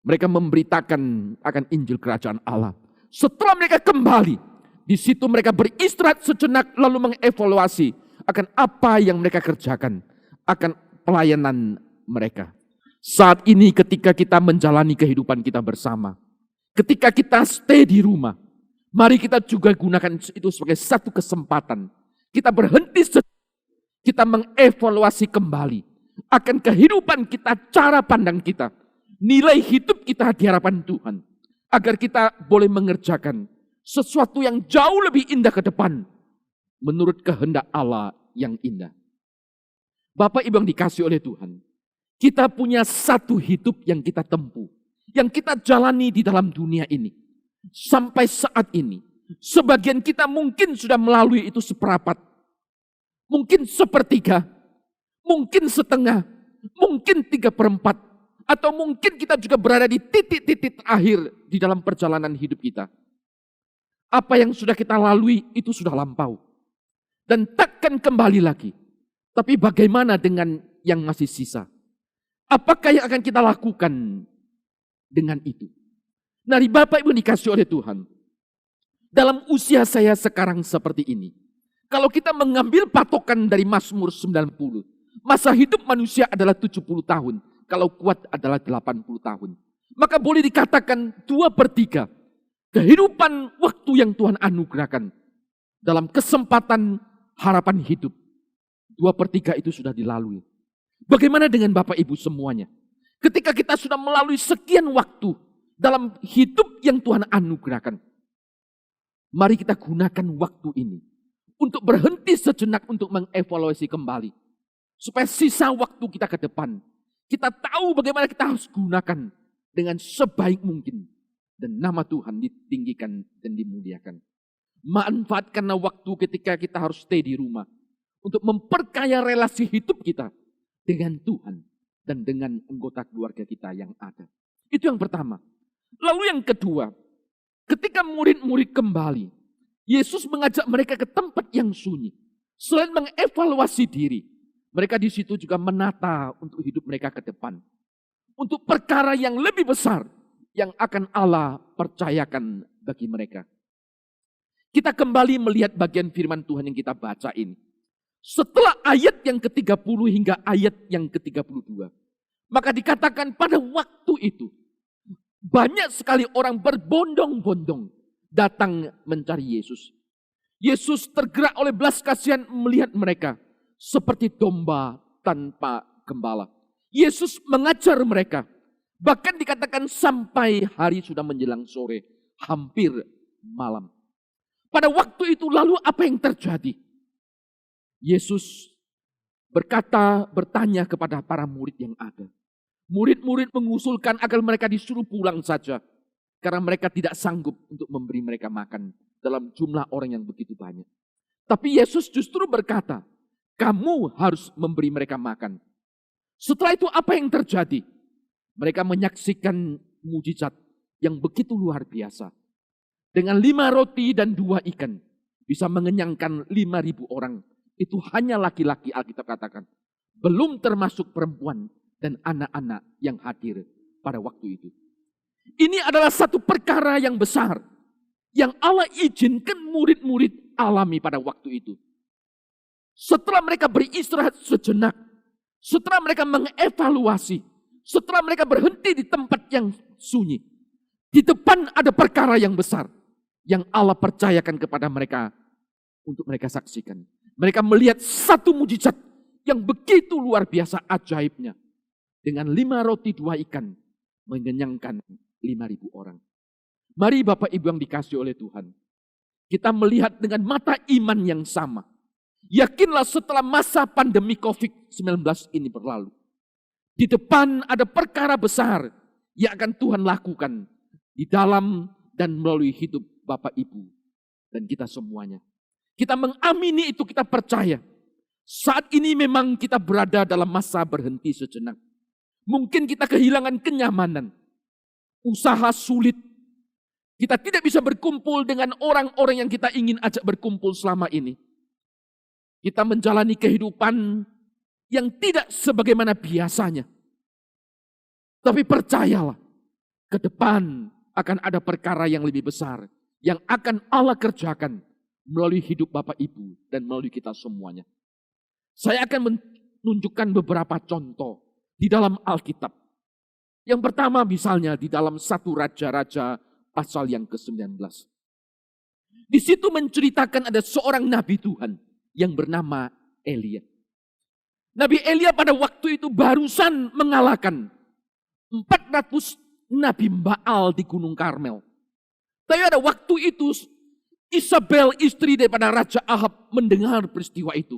Mereka memberitakan akan Injil Kerajaan Allah. Setelah mereka kembali, di situ mereka beristirahat sejenak lalu mengevaluasi akan apa yang mereka kerjakan, akan pelayanan mereka. Saat ini ketika kita menjalani kehidupan kita bersama, ketika kita stay di rumah, mari kita juga gunakan itu sebagai satu kesempatan. Kita berhenti kita mengevaluasi kembali akan kehidupan kita, cara pandang kita, nilai hidup kita di hadapan Tuhan. Agar kita boleh mengerjakan sesuatu yang jauh lebih indah ke depan menurut kehendak Allah yang indah. Bapak Ibu yang dikasihi oleh Tuhan, kita punya satu hidup yang kita tempuh, yang kita jalani di dalam dunia ini. Sampai saat ini, sebagian kita mungkin sudah melalui itu seperapat, mungkin sepertiga, mungkin setengah, mungkin 3/4, atau mungkin kita juga berada di titik-titik akhir di dalam perjalanan hidup kita. Apa yang sudah kita lalui itu sudah lampau. Dan takkan kembali lagi. Tapi bagaimana dengan yang masih sisa? Apakah yang akan kita lakukan dengan itu? Dari Bapak Ibu dikasih oleh Tuhan. Dalam usia saya sekarang seperti ini. Kalau kita mengambil patokan dari Mazmur 90, masa hidup manusia adalah 70 tahun, kalau kuat adalah 80 tahun. Maka boleh dikatakan 2/3 kehidupan waktu yang Tuhan anugerahkan dalam kesempatan harapan hidup. 2/3 itu sudah dilalui. Bagaimana dengan Bapak Ibu semuanya? Ketika kita sudah melalui sekian waktu dalam hidup yang Tuhan anugerahkan, mari kita gunakan waktu ini untuk berhenti sejenak untuk mengevaluasi kembali. Supaya sisa waktu kita ke depan, kita tahu bagaimana kita harus gunakan dengan sebaik mungkin. Dan nama Tuhan ditinggikan dan dimuliakan. Manfaatkanlah waktu ketika kita harus stay di rumah. Untuk memperkaya relasi hidup kita dengan Tuhan. Dan dengan anggota keluarga kita yang ada. Itu yang pertama. Lalu yang kedua, ketika murid-murid kembali, Yesus mengajak mereka ke tempat yang sunyi. Selain mengevaluasi diri, mereka di situ juga menata untuk hidup mereka ke depan. Untuk perkara yang lebih besar yang akan Allah percayakan bagi mereka. Kita kembali melihat bagian firman Tuhan yang kita baca ini. Setelah ayat yang ke-30 hingga ayat yang ke-32, maka dikatakan pada waktu itu, banyak sekali orang berbondong-bondong datang mencari Yesus. Yesus tergerak oleh belas kasihan melihat mereka seperti domba tanpa gembala. Yesus mengajar mereka. Bahkan dikatakan sampai hari sudah menjelang sore, hampir malam. Pada waktu itu lalu apa yang terjadi? Yesus bertanya kepada para murid yang ada. Murid-murid mengusulkan agar mereka disuruh pulang saja. Karena mereka tidak sanggup untuk memberi mereka makan dalam jumlah orang yang begitu banyak. Tapi Yesus justru berkata, kamu harus memberi mereka makan. Setelah itu apa yang terjadi? Mereka menyaksikan mujizat yang begitu luar biasa. Dengan 5 roti dan 2 ikan bisa mengenyangkan 5.000 orang. Itu hanya laki-laki, Alkitab katakan. Belum termasuk perempuan dan anak-anak yang hadir pada waktu itu. Ini adalah satu perkara yang besar yang Allah izinkan murid-murid alami pada waktu itu. Setelah mereka beristirahat sejenak, setelah mereka mengevaluasi, setelah mereka berhenti di tempat yang sunyi, di depan ada perkara yang besar yang Allah percayakan kepada mereka untuk mereka saksikan. Mereka melihat satu mujizat yang begitu luar biasa ajaibnya. Dengan 5 roti 2 ikan mengenyangkan 5.000 orang. Mari Bapak Ibu yang dikasihi oleh Tuhan, kita melihat dengan mata iman yang sama. Yakinlah setelah masa pandemi COVID-19 ini berlalu, di depan ada perkara besar yang akan Tuhan lakukan di dalam dan melalui hidup Bapak Ibu dan kita semuanya. Kita mengamini itu, kita percaya. Saat ini memang kita berada dalam masa berhenti sejenak. Mungkin kita kehilangan kenyamanan, usaha sulit. Kita tidak bisa berkumpul dengan orang-orang yang kita ingin ajak berkumpul selama ini. Kita menjalani kehidupan yang tidak sebagaimana biasanya. Tapi percayalah, ke depan akan ada perkara yang lebih besar yang akan Allah kerjakan melalui hidup Bapak Ibu dan melalui kita semuanya. Saya akan menunjukkan beberapa contoh di dalam Alkitab. Yang pertama misalnya di dalam 1 Raja-Raja pasal yang ke-19. Di situ menceritakan ada seorang nabi Tuhan yang bernama Elia. Nabi Elia pada waktu itu barusan mengalahkan 400 nabi Baal di Gunung Karmel. Tapi ada waktu itu Isabel, istri daripada Raja Ahab, mendengar peristiwa itu.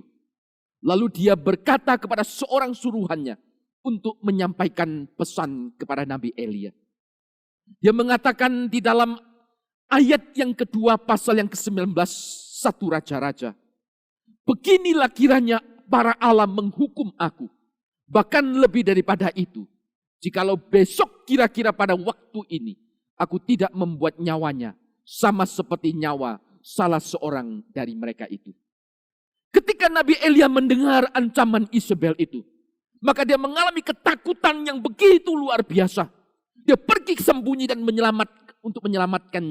Lalu dia berkata kepada seorang suruhannya untuk menyampaikan pesan kepada Nabi Elia. Dia mengatakan di dalam ayat yang kedua pasal yang ke-19 1 Raja-Raja. Beginilah kiranya para Allah menghukum aku. Bahkan lebih daripada itu. Jikalau besok kira-kira pada waktu ini aku tidak membuat nyawanya sama seperti nyawa salah seorang dari mereka itu. Ketika Nabi Elia mendengar ancaman Isabel itu, maka dia mengalami ketakutan yang begitu luar biasa. Dia pergi sembunyi dan untuk menyelamatkan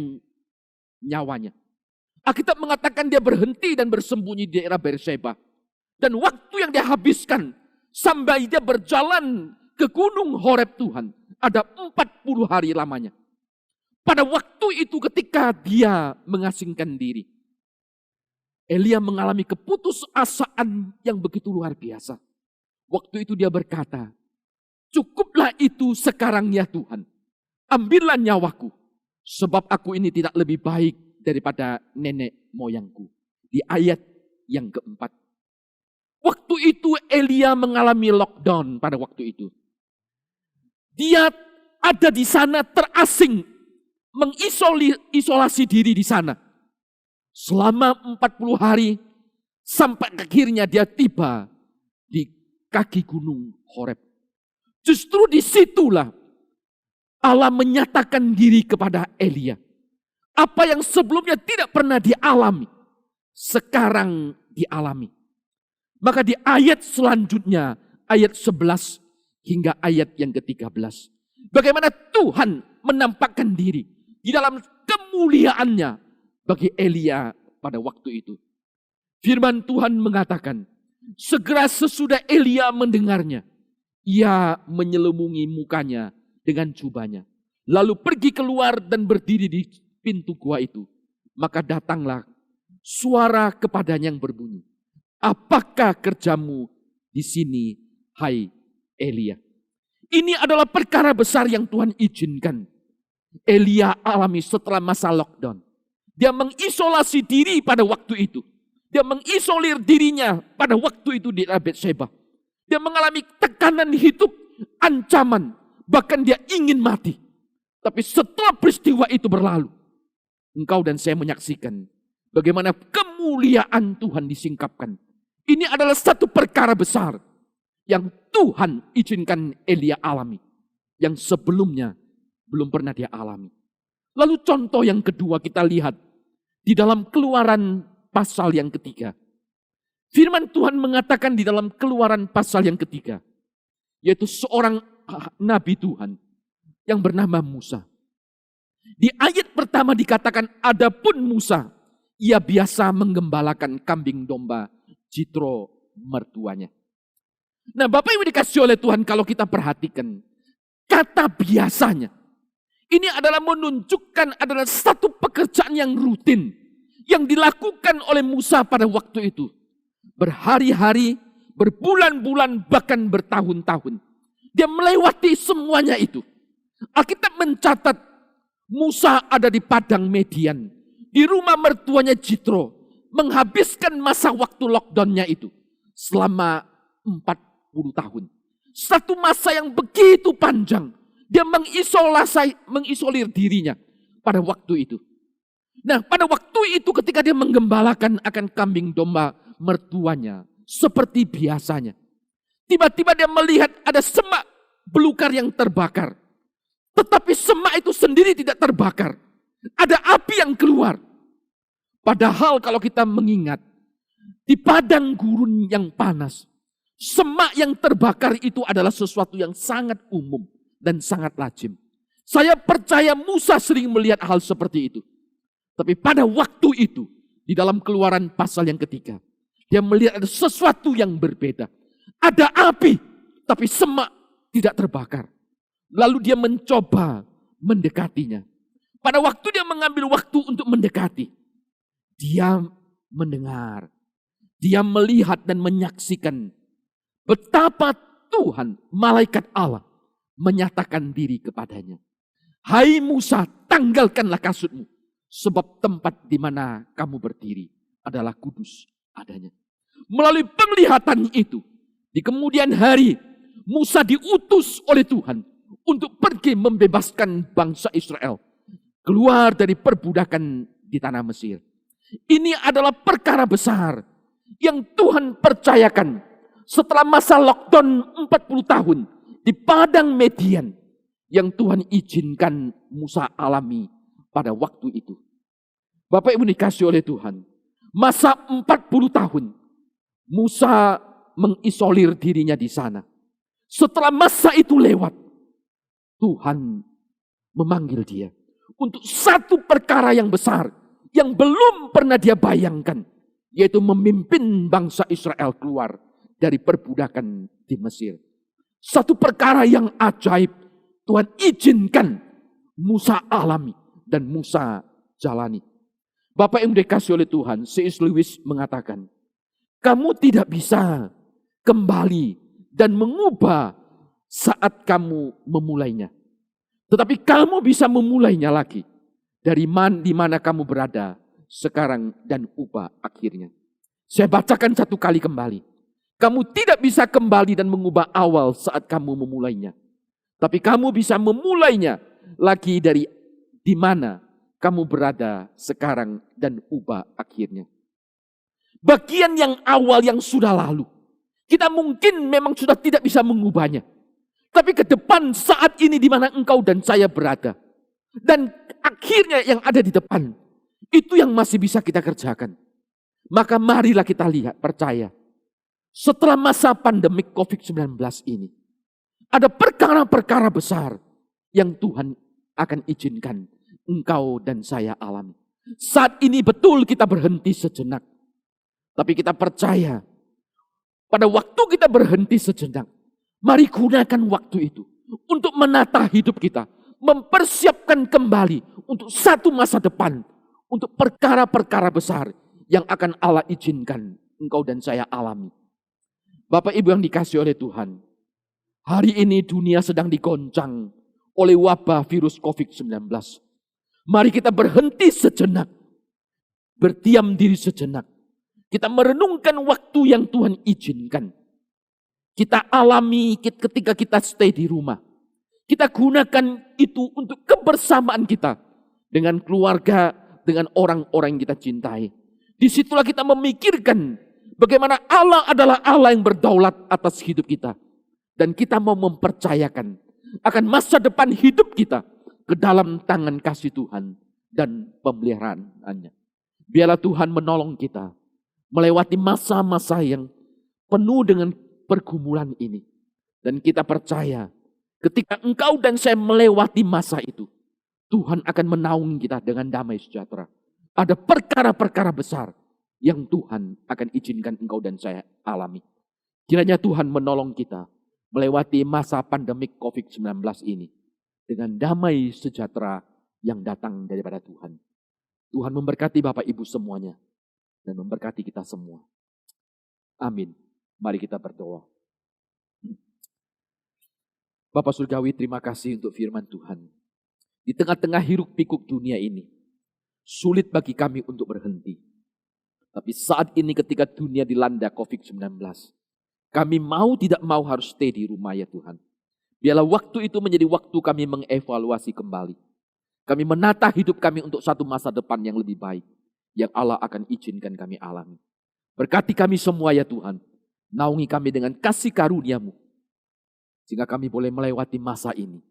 nyawanya. Alkitab mengatakan dia berhenti dan bersembunyi di daerah Beersheba. Dan waktu yang dia habiskan sampai dia berjalan ke gunung Horeb Tuhan ada 40 hari lamanya. Pada waktu itu ketika dia mengasingkan diri, Elia mengalami keputusasaan yang begitu luar biasa. Waktu itu dia berkata, cukuplah itu sekarang ya Tuhan. Ambillah nyawaku. Sebab aku ini tidak lebih baik daripada nenek moyangku. Di ayat yang keempat. Waktu itu Elia mengalami lockdown pada waktu itu. Dia ada di sana terasing. Mengisolasi diri di sana. Selama 40 hari. Sampai akhirnya dia tiba di kaki gunung Horeb. Justru disitulah Allah menyatakan diri kepada Elia. Apa yang sebelumnya tidak pernah dialami, sekarang dialami. Maka di ayat selanjutnya, ayat 11 hingga ayat yang ke-13. Bagaimana Tuhan menampakkan diri di dalam kemuliaannya bagi Elia pada waktu itu. Firman Tuhan mengatakan, segera sesudah Elia mendengarnya, ia menyelemungi mukanya dengan jubahnya. Lalu pergi keluar dan berdiri di pintu gua itu. Maka datanglah suara kepadanya yang berbunyi. Apakah kerjamu di sini, hai Elia? Ini adalah perkara besar yang Tuhan izinkan Elia alami setelah masa lockdown. Dia mengisolasi diri pada waktu itu. Dia mengisolir dirinya pada waktu itu di Beersheba. Dia mengalami tekanan hidup, ancaman, bahkan dia ingin mati. Tapi setelah peristiwa itu berlalu, engkau dan saya menyaksikan bagaimana kemuliaan Tuhan disingkapkan. Ini adalah satu perkara besar yang Tuhan izinkan Elia alami, yang sebelumnya belum pernah dia alami. Lalu contoh yang kedua kita lihat di dalam Keluaran pasal yang ketiga. Firman Tuhan mengatakan di dalam Keluaran pasal yang ketiga, yaitu seorang nabi Tuhan yang bernama Musa. Di ayat pertama dikatakan, adapun Musa, ia biasa menggembalakan kambing domba Jitro mertuanya. Nah, Bapak Ibu dikasih oleh Tuhan, kalau kita perhatikan kata biasanya, ini adalah menunjukkan adalah satu pekerjaan yang rutin yang dilakukan oleh Musa pada waktu itu. Berhari-hari, berbulan-bulan, bahkan bertahun-tahun. Dia melewati semuanya itu. Alkitab mencatat Musa ada di padang Median, di rumah mertuanya Jitro, menghabiskan masa waktu lockdownnya itu selama 40 tahun. Satu masa yang begitu panjang. Dia mengisolir dirinya pada waktu itu. Nah, pada waktu itu ketika dia menggembalakan akan kambing domba mertuanya, seperti biasanya, tiba-tiba dia melihat ada semak belukar yang terbakar. Tetapi semak itu sendiri tidak terbakar. Ada api yang keluar. Padahal kalau kita mengingat, di padang gurun yang panas, semak yang terbakar itu adalah sesuatu yang sangat umum dan sangat lazim. Saya percaya Musa sering melihat hal seperti itu. Tapi pada waktu itu, di dalam Keluaran pasal yang ketiga, dia melihat ada sesuatu yang berbeda. Ada api, tapi semak tidak terbakar. Lalu dia mencoba mendekatinya. Pada waktu dia mengambil waktu untuk mendekati, dia mendengar, dia melihat dan menyaksikan betapa Tuhan, malaikat Allah, menyatakan diri kepadanya. Hai Musa, tanggalkanlah kasutmu, sebab tempat di mana kamu berdiri adalah kudus adanya. Melalui penglihatan itu, di kemudian hari, Musa diutus oleh Tuhan untuk pergi membebaskan bangsa Israel keluar dari perbudakan di tanah Mesir. Ini adalah perkara besar yang Tuhan percayakan setelah masa lockdown 40 tahun di padang Median yang Tuhan izinkan Musa alami pada waktu itu. Bapak Ibu dikasih oleh Tuhan, masa 40 tahun Musa mengisolir dirinya di sana. Setelah masa itu lewat, Tuhan memanggil dia untuk satu perkara yang besar yang belum pernah dia bayangkan, yaitu memimpin bangsa Israel keluar dari perbudakan di Mesir. Satu perkara yang ajaib Tuhan izinkan Musa alami dan Musa jalani. Bapak yang dikasih oleh Tuhan, C.S. Lewis mengatakan, kamu tidak bisa kembali dan mengubah saat kamu memulainya. Tetapi kamu bisa memulainya lagi dari di mana kamu berada sekarang dan ubah akhirnya. Saya bacakan satu kali kembali. Kamu tidak bisa kembali dan mengubah awal saat kamu memulainya. Tapi kamu bisa memulainya lagi dari di mana kamu berada sekarang dan ubah akhirnya. Bagian yang awal yang sudah lalu, kita mungkin memang sudah tidak bisa mengubahnya. Tapi ke depan saat ini di mana engkau dan saya berada. Dan akhirnya yang ada di depan, itu yang masih bisa kita kerjakan. Maka marilah kita lihat, percaya. Setelah masa pandemik COVID-19 ini, ada perkara-perkara besar yang Tuhan akan izinkan engkau dan saya alami. Saat ini betul kita berhenti sejenak. Tapi kita percaya, pada waktu kita berhenti sejenak, mari gunakan waktu itu untuk menata hidup kita. Mempersiapkan kembali untuk satu masa depan. Untuk perkara-perkara besar yang akan Allah izinkan engkau dan saya alami. Bapak Ibu yang dikasih oleh Tuhan. Hari ini dunia sedang digoncang oleh wabah virus COVID-19. Mari kita berhenti sejenak. Berdiam diri sejenak. Kita merenungkan waktu yang Tuhan izinkan. Kita alami ketika kita stay di rumah. Kita gunakan itu untuk kebersamaan kita dengan keluarga, dengan orang-orang yang kita cintai. Disitulah kita memikirkan bagaimana Allah adalah Allah yang berdaulat atas hidup kita. Dan kita mau mempercayakan akan masa depan hidup kita ke dalam tangan kasih Tuhan dan pemeliharaannya. Biarlah Tuhan menolong kita melewati masa-masa yang penuh dengan pergumulan ini. Dan kita percaya ketika engkau dan saya melewati masa itu, Tuhan akan menaungi kita dengan damai sejahtera. Ada perkara-perkara besar yang Tuhan akan izinkan engkau dan saya alami. Kiranya Tuhan menolong kita melewati masa pandemik COVID-19 ini dengan damai sejahtera yang datang daripada Tuhan. Tuhan memberkati Bapak Ibu semuanya dan memberkati kita semua. Amin. Mari kita berdoa. Bapak Surgawi, terima kasih untuk firman Tuhan. Di tengah-tengah hiruk pikuk dunia ini, sulit bagi kami untuk berhenti. Tapi saat ini ketika dunia dilanda COVID-19, kami mau tidak mau harus stay di rumah ya Tuhan. Biarlah waktu itu menjadi waktu kami mengevaluasi kembali. Kami menata hidup kami untuk satu masa depan yang lebih baik. Yang Allah akan izinkan kami alami. Berkati kami semua ya Tuhan. Naungi kami dengan kasih karunia-Mu. Sehingga kami boleh melewati masa ini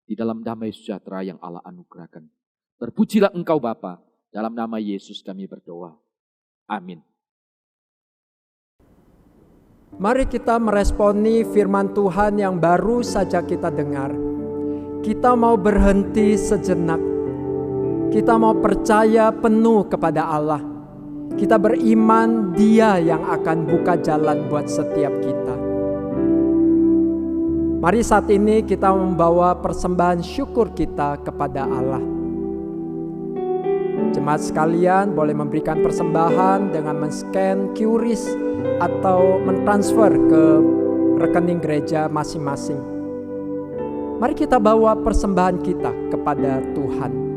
di dalam damai sejahtera yang Allah anugerahkan. Terpujilah Engkau Bapa, dalam nama Yesus kami berdoa. Amin. Mari kita meresponi firman Tuhan yang baru saja kita dengar. Kita mau berhenti sejenak. Kita mau percaya penuh kepada Allah. Kita beriman Dia yang akan buka jalan buat setiap kita. Mari saat ini kita membawa persembahan syukur kita kepada Allah. Jemaat sekalian boleh memberikan persembahan dengan men-scan QRIS atau mentransfer ke rekening gereja masing-masing. Mari kita bawa persembahan kita kepada Tuhan.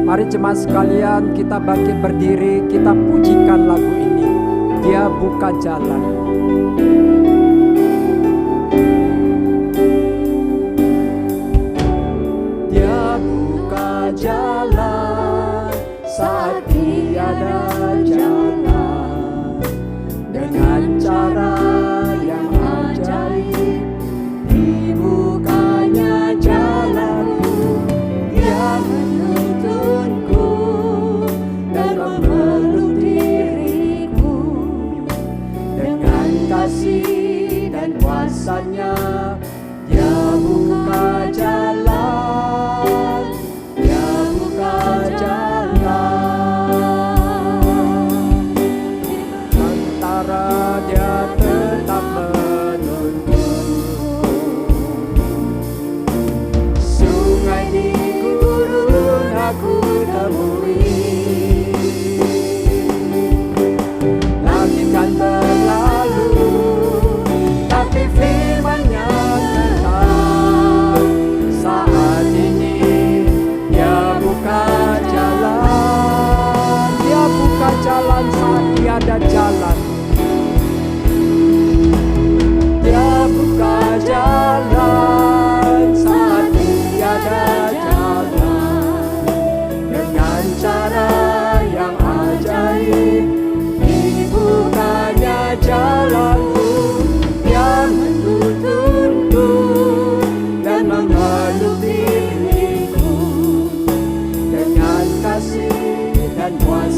Mari jemaat sekalian kita bangkit berdiri, kita pujikan lagu ini. Dia buka jalan. Dia buka jalan saat tiada jalan. Dengan cara yang ajaib dibukanya jalan. Dia menuntunku dan memeluk diriku dengan kasih dan kuasa-Nya. Dia buka jalan, Dia buka jalan. Sementara Dia tetap menuntunku. Sungai di gurun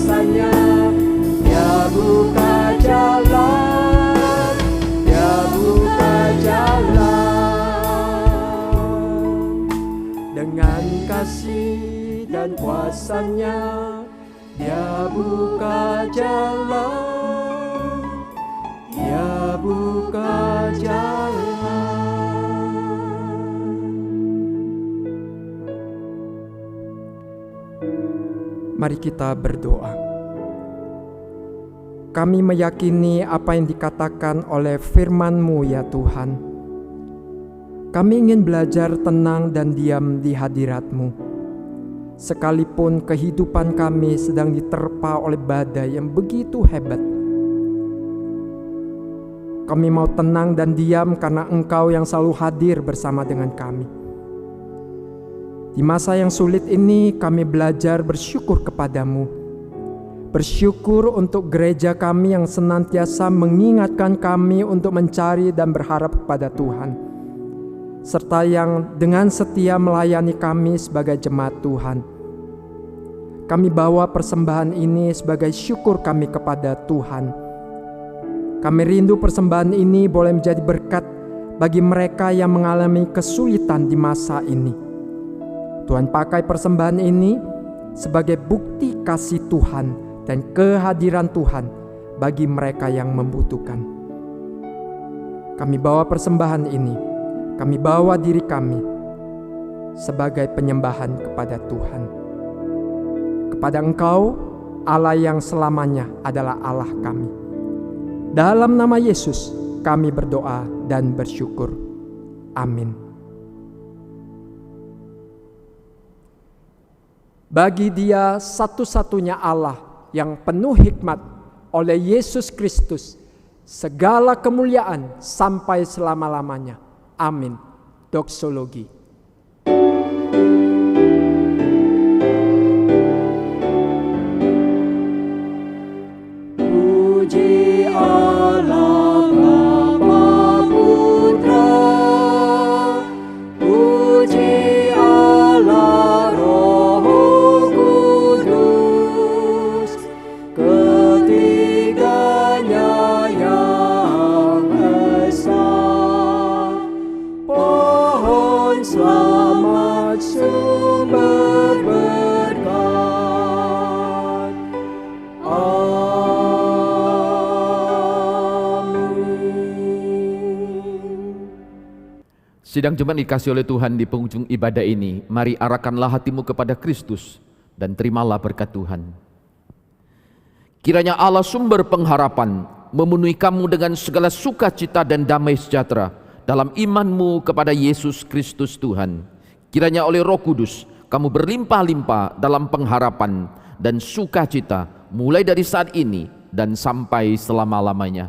kuasanya. Dia buka jalan, Dia buka jalan. Dengan kasih dan kuasanya, Dia buka jalan, Dia buka jalan. Mari kita berdoa. Kami meyakini apa yang dikatakan oleh firman-Mu ya Tuhan. Kami ingin belajar tenang dan diam di hadirat-Mu. Sekalipun kehidupan kami sedang diterpa oleh badai yang begitu hebat, kami mau tenang dan diam karena Engkau yang selalu hadir bersama dengan kami. Di masa yang sulit ini kami belajar bersyukur kepadamu. Bersyukur untuk gereja kami yang senantiasa mengingatkan kami untuk mencari dan berharap kepada Tuhan, serta yang dengan setia melayani kami sebagai jemaat Tuhan. Kami bawa persembahan ini sebagai syukur kami kepada Tuhan. Kami rindu persembahan ini boleh menjadi berkat bagi mereka yang mengalami kesulitan di masa ini. Tuhan pakai persembahan ini sebagai bukti kasih Tuhan dan kehadiran Tuhan bagi mereka yang membutuhkan. Kami bawa persembahan ini, kami bawa diri kami sebagai penyembahan kepada Tuhan. Kepada Engkau, Allah yang selamanya adalah Allah kami. Dalam nama Yesus kami berdoa dan bersyukur. Amin. Bagi Dia satu-satunya Allah yang penuh hikmat, oleh Yesus Kristus, segala kemuliaan sampai selama-lamanya. Amin. Doksologi. Puji Allah Bapa Putra, puji Allah Roh Kudus, ketiganya yang esa. Pohon selamat sumber berkat. Sidang jemaat dikasih oleh Tuhan, di penghujung ibadah ini, mari arahkanlah hatimu kepada Kristus dan terimalah berkat Tuhan. Kiranya Allah sumber pengharapan memenuhi kamu dengan segala sukacita dan damai sejahtera dalam imanmu kepada Yesus Kristus Tuhan. Kiranya oleh Roh Kudus kamu berlimpah-limpah dalam pengharapan dan sukacita mulai dari saat ini dan sampai selama-lamanya.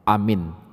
Amin.